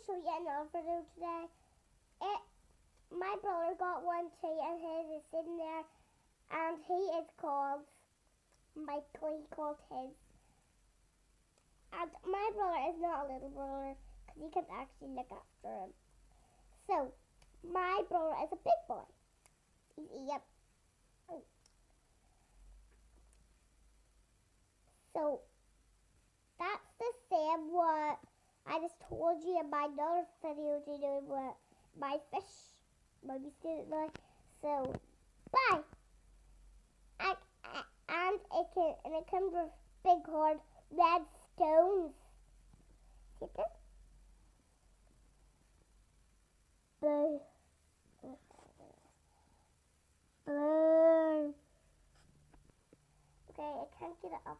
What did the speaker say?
show you another video today. My brother got one too, and his is sitting there, and he is called Michael. He called his. And my brother is not a little brother because he can actually look after him. So, my brother is a big boy. Yep. So, that's the same what I just told you in my other video to do with my fish. Maybe student now. So, bye. And it comes with big hard red stones. See this? Boo. Boo. Okay, I can't get it up.